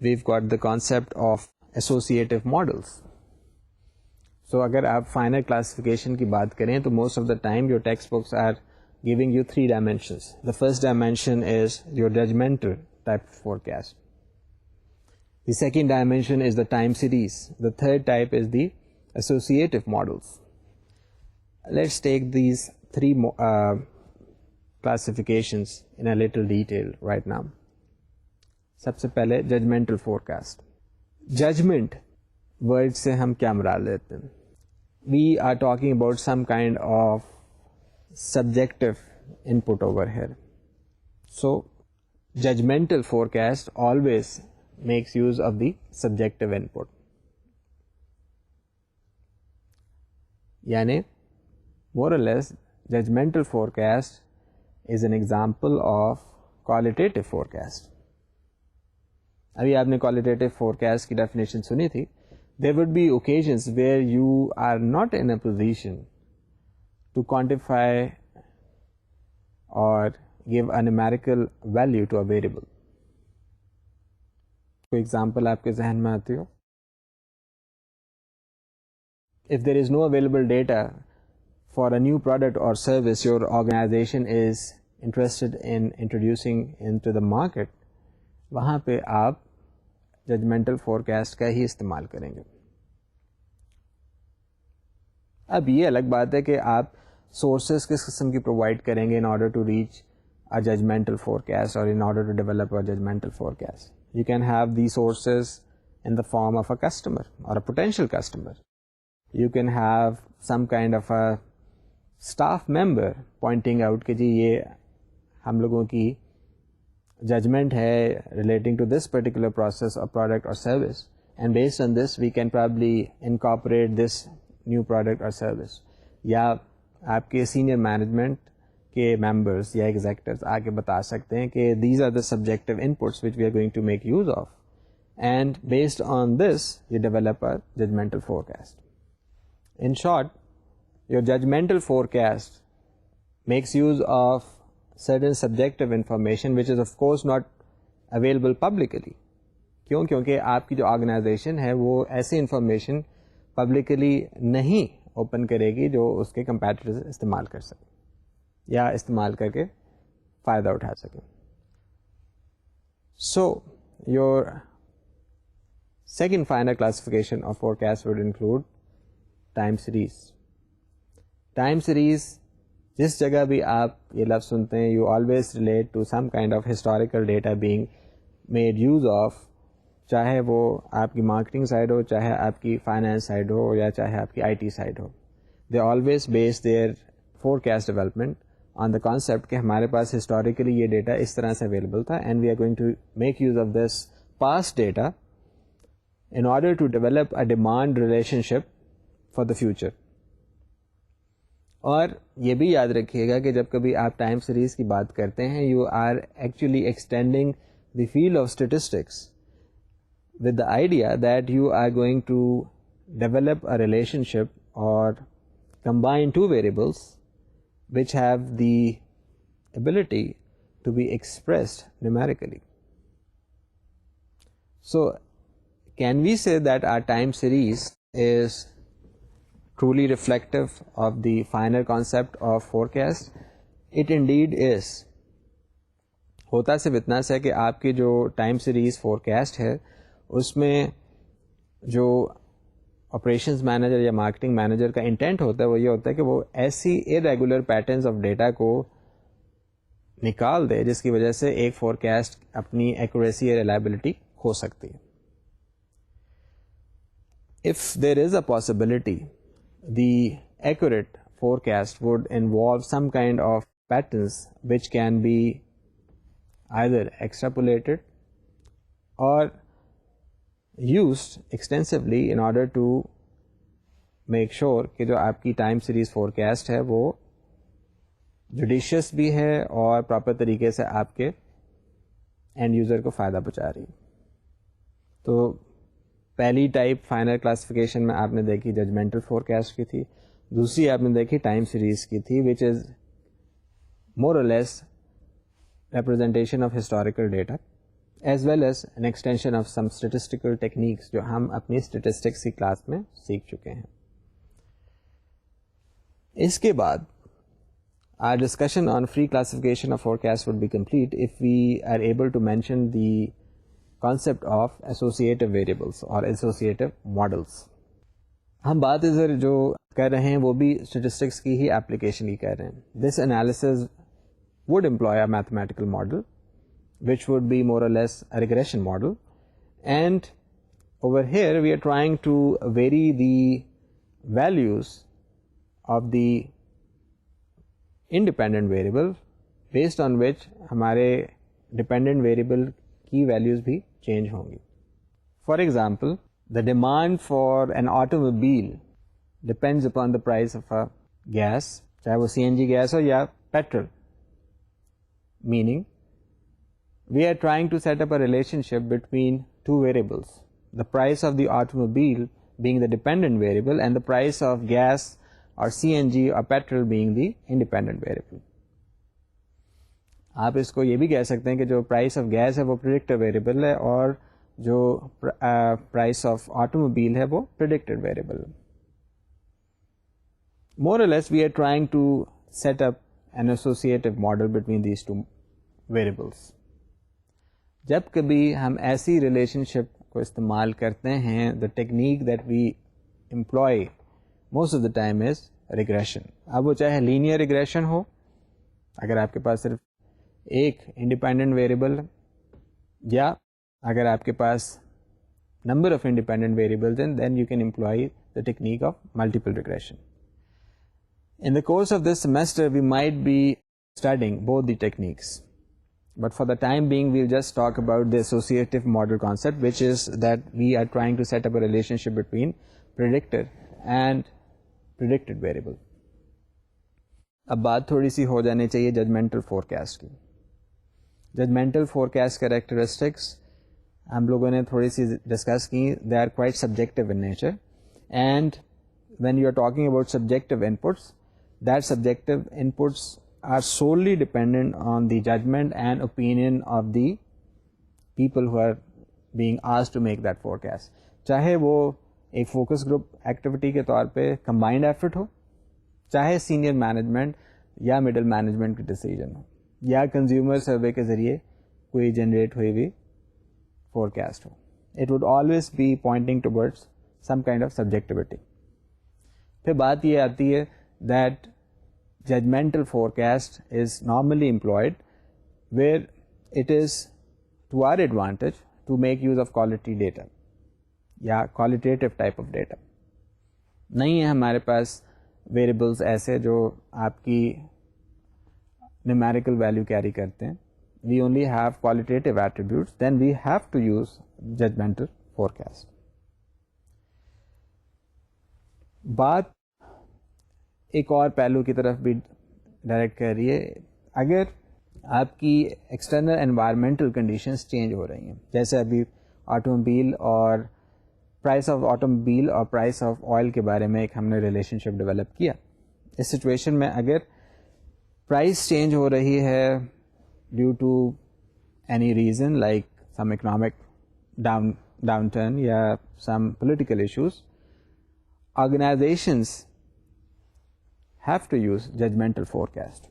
A: We've got the concept of associative models. So اگر آپ فائنل کلاسیفیکیشن کی بات کریں تو most of the time your textbooks are giving you 3 dimensions. The first dimension is your judgmental type of forecast. The second dimension is the time series. The third type is the associative models. Let's take these 3 classifications in a little detail right now. سب سے پہلے judgemental forecast. Judgment word سے ہم کیا مراد لیتے ہیں؟ We are talking about some kind of subjective input over here. So judgmental forecast always makes use of the subjective input. یعنی more or less judgmental forecast is an example of qualitative forecast. ابھی آپ نے qualitative forecast کی definition سنی تھی. There would be occasions where you are not in a position to quantify or give a numerical value to a variable. کوئی example آپ کے ذہن میں آتی ہو؟ If there is no available data for a new product or service your organization is interested in introducing into the market, وہاں پہ آپ judgemental forecast کا ہی استعمال کریں گے. اب یہ الگ بات ہے کہ آپ سورسز کس قسم کی پرووائڈ کریں گے in order to reach a judgmental forecast or in order to develop a judgmental forecast. You can have these sources in the form of a customer or a potential customer. You can have some kind of a staff member pointing out کہ جی یہ ہم لوگوں کی judgement ہے relating to this particular process اور product اور service. and based on this we can probably incorporate this new product or service. یا آپ کے سینئر مینجمنٹ کے ممبرس یا ایگزیکٹوز آ کے بتا سکتے ہیں کہ these are the subjective inputs which we are going to make use of, and based on this you develop a judgemental forecast. In short, your judgmental forecast makes use of certain subjective information which is of course not available publicly. کیوں؟ کیونکہ آپ کی جو organization ہے وہ ایسی information publicly نہیں open کرے گی جو اس کے کمپیٹیٹرز استعمال کر سکیں یا استعمال کر کے فائدہ اٹھا سکیں. So your second final classification of forecast would include time series. Time series جس جگہ بھی آپ یہ لفظ سنتے ہیں you always relate to some kind of historical data being made use of, چاہے وہ آپ کی مارکیٹنگ سائڈ ہو, چاہے آپ کی فائنینس سائڈ ہو, یا چاہے آپ کی آئی ٹی سائڈ ہو. They always base their forecast development on the concept کہ ہمارے پاس ہسٹوریکلی یہ ڈیٹا اس طرح سے اویلیبل تھا, and we are going to make use of this past data in order to develop a demand relationship for the future. اور یہ بھی یاد رکھیے گا کہ جب کبھی آپ ٹائم سیریز کی بات کرتے ہیں you are actually extending the field of statistics with the idea that you are going to develop a relationship اور combine two variables which have the ability to be expressed numerically. So, can we say that our time series is truly reflective of the final concept of forecast? It indeed is. ہوتا صرف اتنا سا کہ آپ کی جو time series forecast ہے اس میں جو آپریشنز مینیجر یا مارکیٹنگ مینیجر کا انٹینٹ ہوتا ہے وہ یہ ہوتا ہے کہ وہ ایسی ارریگولر پیٹرنز آف ڈیٹا کو نکال دے جس کی وجہ سے ایک فورکاسٹ اپنی ایکوریسی یا ریلائبلٹی کھو سکتی ہے. If there is a possibility, the accurate forecast would involve some kind of patterns which can be either extrapolated or used extensively in order to make sure کہ جو آپ کی ٹائم سیریز فورکاسٹ ہے وہ judicious بھی ہے اور proper طریقے سے آپ کے اینڈ یوزر کو فائدہ پہنچا رہی. تو پہلی ٹائپ فائنل کلاسیفیکیشن میں آپ نے دیکھی ججمنٹل فورکاسٹ کی تھی, دوسری آپ نے دیکھی ٹائم سیریز کی تھی وچ is more or less representation of historical data as well as an extension of some statistical techniques جو ہم اپنی اسٹیٹسٹکس کی کلاس میں سیکھ چکے ہیں. اس کے بعد our discussion on free classification of forecast would be complete if we are able to mention the concept of associative variables or associative models. ہم بات ادھر جو کر رہے ہیں وہ بھی اسٹیٹسٹکس کی ہی اپلیکیشن کی کر رہے ہیں. This analysis would employ a mathematical model which would be more or less a regression model, and over here we are trying to vary the values of the independent variable based on which ہمارے dependent variable کی values بھی change ہوں گی. For example, the demand for an automobile depends upon the price of a gas, چاہے وہ CNG gas ہو یا petrol. Meaning, we are trying to set up a relationship between two variables, the price of the automobile being the dependent variable and the price of gas or CNG or petrol being the independent variable. آپ اس کو یہ بھی کہہ سکتے ہیں کہ جو price of gas ہے وہ پریڈکٹیو ویریبل ہے اور جو پرائس آف آٹوموبائل ہے وہ پریڈکٹڈ ویریبل ہے. More or less we are trying to set up an associative model between these two variables. جب کبھی ہم ایسی ریلیشن شپ کو استعمال کرتے ہیں the technique that we employ most of the time is regression. اب وہ چاہے لینئر ریگریشن ہو, اگر آپ کے پاس صرف ایک انڈیپینڈنٹ ویریبل, یا اگر آپ کے پاس نمبر آف انڈیپینڈنٹ ویریبلز ہیں then you can employ the technique of multiple regression. In the course of this semester we might be studying both the techniques. But for the time being, we'll just talk about the associative model concept, which is that we are trying to set up a relationship between predictor and predicted variable. اب بات تھوڑی سی ہو جانی چاہیے judgemental forecast کی. Judgemental forecast characteristics ہم لوگوں نے تھوڑی سی ڈسکس کی. They are quite subjective in nature, and when you are talking about subjective inputs, that subjective inputs are solely dependent on the judgment and opinion of the people who are being asked to make that forecast. چاہے وہ ایک focus group activity کے طور پہ combined effort ہو, چاہے senior management یا middle management کی ڈیسیجن ہو, یا کنزیومر سروے کے ذریعے کوئی جنریٹ ہوئی ہوئی فورکاسٹ ہو. It would always be pointing towards some kind of subjectivity. پھر بات یہ آتی ہے that judgmental forecast is normally employed where it is to our advantage to make use of quality data یا qualitative type of data. نہیں ہے ہمارے پاس variables ایسے جو آپ کی numerical value carry کرتے ہیں. We only have qualitative attributes, then we have to use judgmental forecast. بات ایک اور پہلو کی طرف بھی ڈائریکٹ کر رہی ہے. اگر آپ کی ایکسٹرنل انوائرمنٹل کنڈیشنز چینج ہو رہی ہیں, جیسے ابھی آٹوموبیل اور پرائس آف آٹوموبیل اور پرائس آف آئل کے بارے میں ایک ہم نے ریلیشن شپ ڈیولپ کیا. اس سچویشن میں اگر پرائس چینج ہو رہی ہے due to any reason like some economic downturn یا some political issues, organizations have to use judgmental forecast.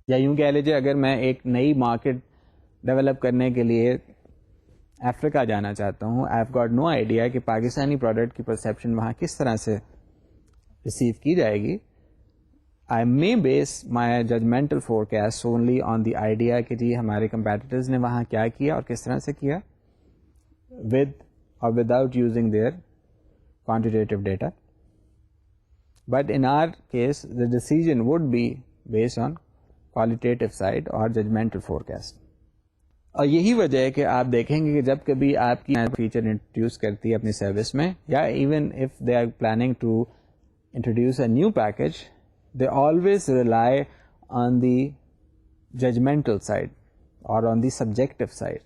A: یا یوں کہہ لیجیے, اگر میں ایک نئی مارکیٹ ڈیولپ کرنے کے لیے افریقہ جانا چاہتا ہوں, I have got no idea کہ پاکستانی پروڈکٹ کی پرسیپشن وہاں کس طرح سے ریسیو کی جائے گی. I may base my judgmental forecast only on the idea کہ جی ہمارے کمپیٹیٹرز نے وہاں کیا کیا اور کس طرح سے کیا, ود اور without using their quantitative data. But in our case, the decision would be based on qualitative side or judgmental forecast. اور یہی وجہ ہے کہ آپ دیکھیں گے کہ جب کبھی آپ کی فیچر انٹروڈیوس کرتی ہے اپنی سروس میں, یا even if they are planning to introduce a new package, they always rely on the judgmental side or on the subjective side.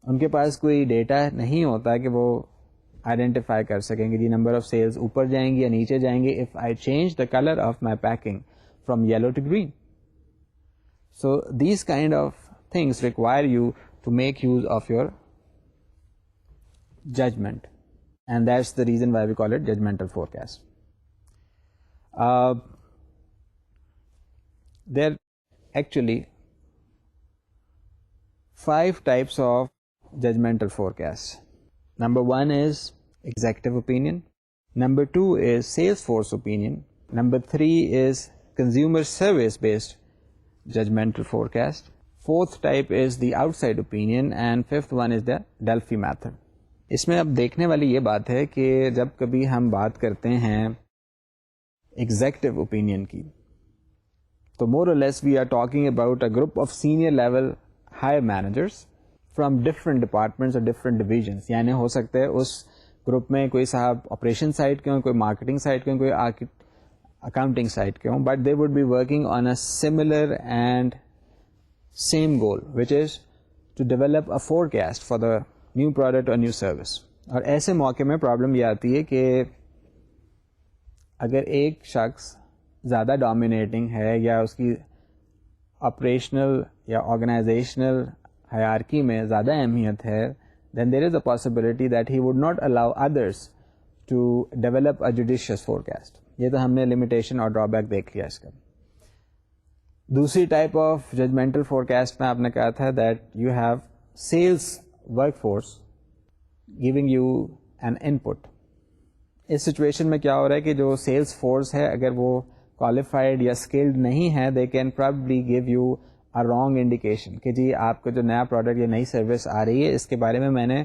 A: ان کے پاس کوئی ڈیٹا نہیں ہوتا کہ وہ آئیڈینٹیفائی کر سکیں گے جی نمبر آف سیلز اوپر جائیں گے یا نیچے جائیں گے if I change the colour of my packing from yellow to green. So these kind of things require you to make use of your judgment, and that's the reason why we call it judgmental forecast. There actually 5 types of judgmental forecasts. Number 1 is executive opinion. Number 2 is Salesforce opinion. Number 3 is consumer service based judgmental forecast. 4th type is the outside opinion, and 5th one is the Delphi method. اس میں اب دیکھنے والی یہ بات ہے کہ جب کبھی ہم بات کرتے ہیں ایگزیکٹو اوپینین کی, تو more or less we are talking about a group of senior level higher managers from different departments اور ڈفرنٹ ڈویژنس. یعنی ہو سکتا ہے اس گروپ میں کوئی صاحب آپریشن سائڈ کے ہوں, کوئی مارکیٹنگ سائڈ کے ہوں, کوئی اکاؤنٹنگ سائڈ کے ہوں, but they would be working on a similar and same goal, which is to develop a forecast for the new product or new service. اور ایسے موقع میں پرابلم یہ آتی ہے کہ اگر ایک شخص زیادہ ڈومینیٹنگ ہے یا اس کی آپریشنل یا آرگنائزیشنل ہیرارکی میں زیادہ اہمیت ہے, then there is a possibility that he would not allow others to develop a judicious forecast. یہ تو ہم نے limitation اور drawback دیکھ لیا اس کا. دوسری ٹائپ آف ججمنٹل فورکاسٹ میں آپ نے کہا تھا that you have sales workforce giving you an input. اس سچویشن میں کیا ہو رہا ہے کہ جو سیلس فورس ہے اگر وہ qualified یا skilled نہیں ہے, they can probably give you a wrong indication کہ جی آپ کا جو نیا پروڈکٹ یا نئی سروس آ رہی ہے اس کے بارے میں میں نے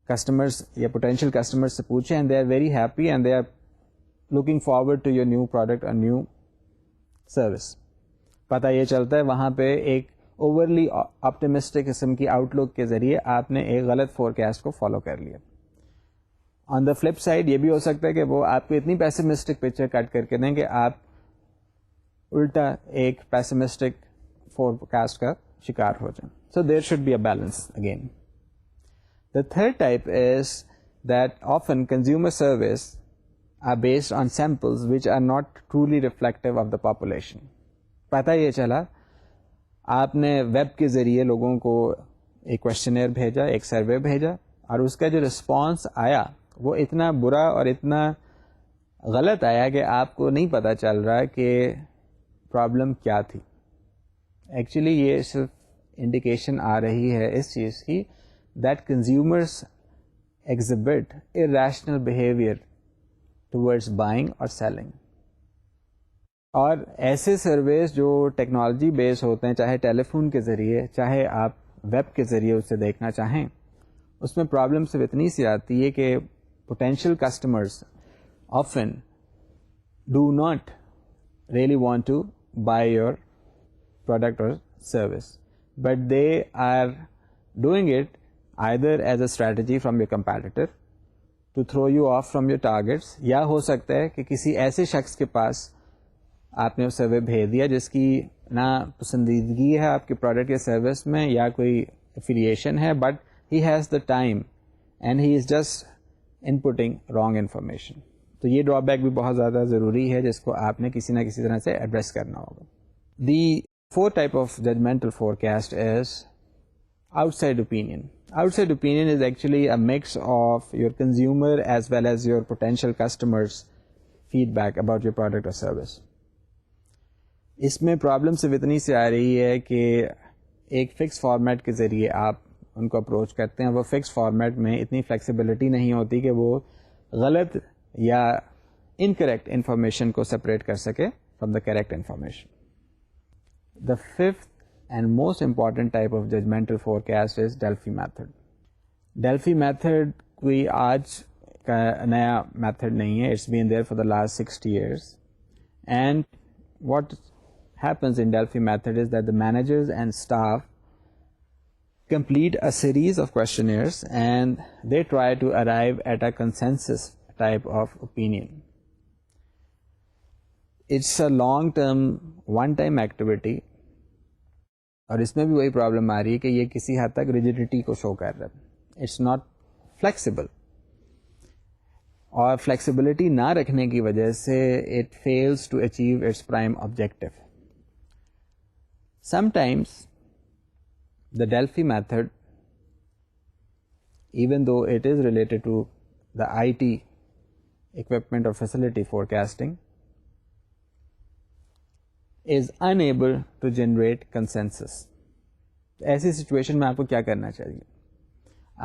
A: کسٹمرس یا پوٹینشیل کسٹمرس سے پوچھے, and they are very happy and they are looking forward to your new product or new service. پتہ یہ چلتا ہے وہاں پہ ایک اوورلی آپٹمسٹک قسم کی آؤٹ لک کے ذریعے آپ نے ایک غلط فور کاسٹ کو فالو کر لیا. آن دا فلپ سائڈ یہ بھی ہو سکتا ہے کہ وہ آپ کو اتنی پیسمسٹک پکچر کٹ کر کے دیں کہ آپ الٹا ایک پیسمسٹک فور کاسٹ کا شکار ہو جائیں. So there should be a balance again. The third type is that often consumer surveys are based on samples which are not truly reflective of the population. پتہ یہ چلا آپ نے ویب کے ذریعے لوگوں کو ایک کوشچنئر بھیجا, ایک سروے بھیجا, اور اس کا جو رسپانس آیا وہ اتنا برا اور اتنا غلط آیا کہ آپ کو نہیں پتہ چل رہا کہ پرابلم کیا تھی. ایکچولی یہ صرف انڈیکیشن آ رہی ہے اس چیز کی that consumers exhibit irrational behavior towards buying or selling. اور ایسے سرویز جو ٹیکنالوجی بیس ہوتے ہیں, چاہے ٹیلی فون کے ذریعے چاہے آپ ویب کے ذریعے اسے دیکھنا چاہیں, اس میں پرابلم صرف اتنی سی آتی ہے کہ potential customers often do not really want to buy your product or service, but they are doing it either as a strategy from your competitor to throw you off from your targets, یا ہو سکتا ہے کہ کسی ایسے شخص کے پاس آپ نے وہ سروے بھیج دیا جس کی نہ پسندیدگی ہے آپ کے پروڈکٹ یا سروس میں یا کوئی افیلیشن ہے, but he has the time and he is just in putting wrong information. تو یہ ڈرا بیک بھی بہت زیادہ ضروری ہے جس کو آپ نے کسی نہ کسی طرح سے ایڈریس کرنا ہوگا. The fourth type of judgmental forecast is outside opinion. Outside opinion is actually a mix of your consumer as well as your potential customers' feedback about your product or service. اس میں problem صرف اتنی سی آ رہی ہے کہ ایک fix format کے ذریعے آپ ان کو اپروچ کرتے ہیں, وہ فکس فارمیٹ میں اتنی فلیکسیبلٹی نہیں ہوتی کہ وہ غلط یا انکریکٹ انفارمیشن کو سپریٹ کر سکے from the correct information. The fifth and most important type of judgmental forecast is Delphi method. Delphi method کوئی آج کا نیا میتھڈ نہیں ہے, it's been there for the last 60 years. And what happens in Delphi method is that the managers and staff complete a series of questionnaires and they try to arrive at a consensus type of opinion. It's a long-term, one-time activity. اور اس میں بھی وہی problem آ رہی ہے کہ یہ کسی حد تک ریجیڈیٹی کو شو کر رہا ہے, اٹس ناٹ فلیکسیبل, اور فلیکسیبلٹی نہ رکھنے کی وجہ سے it fails to achieve its prime objective. Sometimes the Delphi method, even though it is related to the I T equipment or facility forecasting, is unable to generate consensus. ایسی situation میں آپ کو کیا کرنا چاہیے؟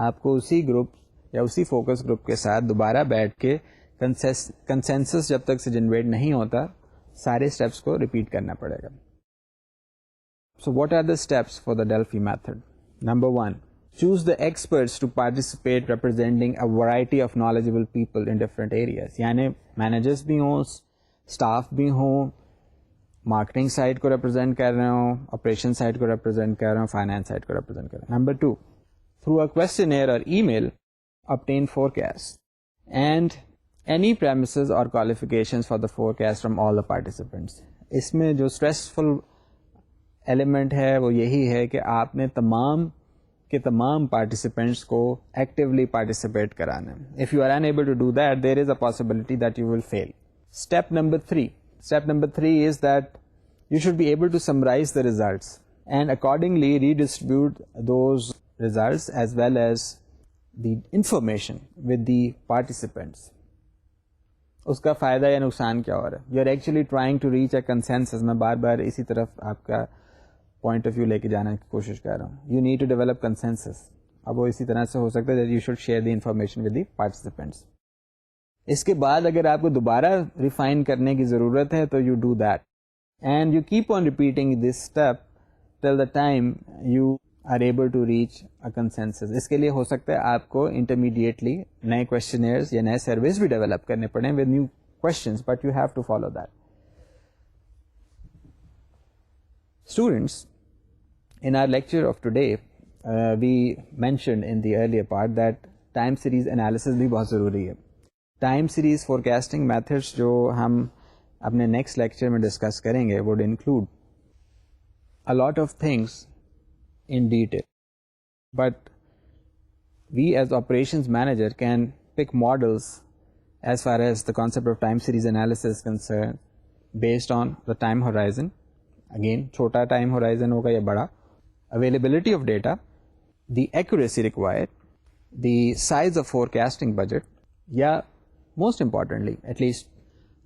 A: آپ کو اسی گروپ یا اسی فوکس گروپ کے ساتھ دوبارہ بیٹھ کے کنسنسس جب تک سے جنریٹ نہیں ہوتا سارے اسٹیپس کو ریپیٹ کرنا پڑے گا. So what are the steps for the Delphi method? Number 1, choose the experts to participate representing a variety of knowledgeable people in different areas. یعنی مینیجرس بھی ہوں, اسٹاف بھی ہوں, مارکیٹنگ سائڈ کو ریپرزینٹ کر رہے ہوں, آپریشن سائڈ کو ریپرزینٹ کر رہے ہوں, فائنانس سائڈ کو ریپرزینٹ کر رہے ہیں. Number 2, through a questionnaire or email obtain forecasts and any premises or qualifications for the forecast from all the participants. اس میں جو اسٹریسفل ایلیمنٹ ہے وہ یہی ہے کہ آپ نے تمام کے تمام پارٹیسپینٹس کو ایکٹیولی پارٹیسپیٹ کرانا ہے. If you are unable to do that, there is a possibility that you will fail. Step number 3 is that you should be able to summarize the results and accordingly redistribute those results as well as the information with the participants. اس کا فائدہ یا نقصان کیا ہو رہا ہے؟ You are actually trying to reach a consensus. میں بار بار اسی طرف آپ کا پوائنٹ آف ویو لے کے جانے کی کوشش کر رہا ہوں. You need to develop consensus. اب وہ اسی طرح سے ہو سکتا ہے that you should share the information with the participants. اس کے بعد اگر آپ کو دوبارہ ریفائن کرنے کی ضرورت ہے تو you do that and you keep on repeating this step till the time you are able to reach a consensus. اس کے لیے ہو سکتا ہے آپ کو انٹرمیڈیٹلی نئے کوشچنئرز یا نئے سروس بھی ڈیولپ کرنے پڑیں with new questions, but you have to follow that. Students, In our lecture of today, we mentioned in the earlier part that time series analysis بھی بہت ضروری ہے. ٹائم سیریز فورکاسٹنگ میتھڈس جو ہم اپنے نیکسٹ لیکچر میں discuss کریں گے would include a lot of things in detail, but we as operations manager can pick models as far as the concept of time series analysis is concerned based on the time horizon. Again, چھوٹا time horizon ہوگا یا بڑا, availability of data, the accuracy required, the size of forecasting budget, یا most importantly, at least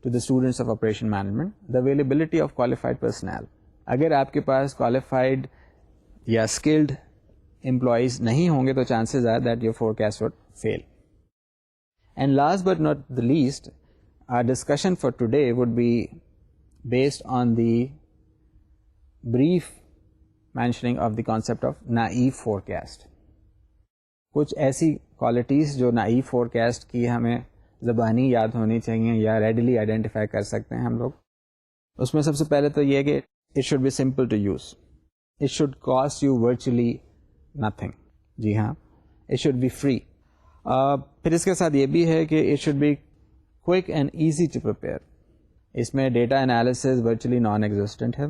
A: to the students of operation management, the availability of qualified personnel. اگر آپ کے پاس qualified یا skilled employees نہیں ہوں گے تو chances are that your forecast would fail. And last but not the least, our discussion for today would be based on the brief mentioning of the concept of naive forecast. کچھ ایسی qualities جو naive forecast کی ہمیں زبانی یاد ہونی چاہیے یا ریڈیلی آئیڈینٹیفائی کر سکتے ہیں ہم لوگ. اس میں سب سے پہلے تو یہ کہ it should be simple to use, it should cost you virtually nothing. جی ہاں, اٹ شوڈ بی فری. پھر اس کے ساتھ یہ بھی ہے کہ it should be quick and easy to prepare. اس میں data analysis virtually nonexistent ہے.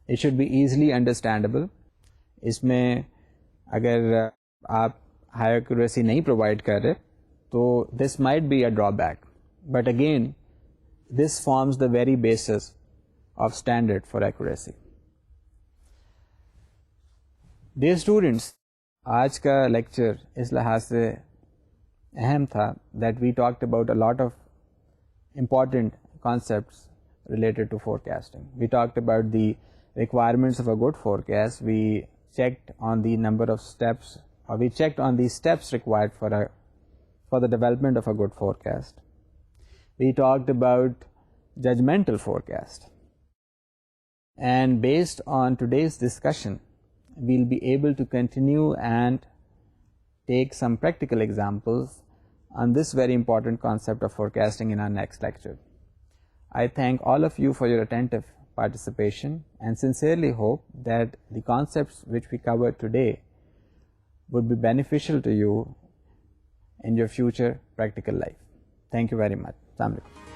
A: It should be easily understandable. اس میں اگر آپ ہائی ایکوریسی نہیں پرووائڈ کر رہے تو this might be a drawback, but again this forms the very basis of standard for accuracy. Dear students, آج کا لیکچر اس لحاظ سے اہم تھا that we talked about a lot of important concepts related to forecasting. We talked about the requirements of a good forecast. We checked on the number of steps, or we checked on the steps required for the development of a good forecast. We talked about judgmental forecast. And based on today's discussion, we'll be able to continue and take some practical examples on this very important concept of forecasting in our next lecture. I thank all of you for your attentive participation and sincerely hope that the concepts which we covered today would be beneficial to you in your future practical life. Thank you very much. Assalamu alaikum.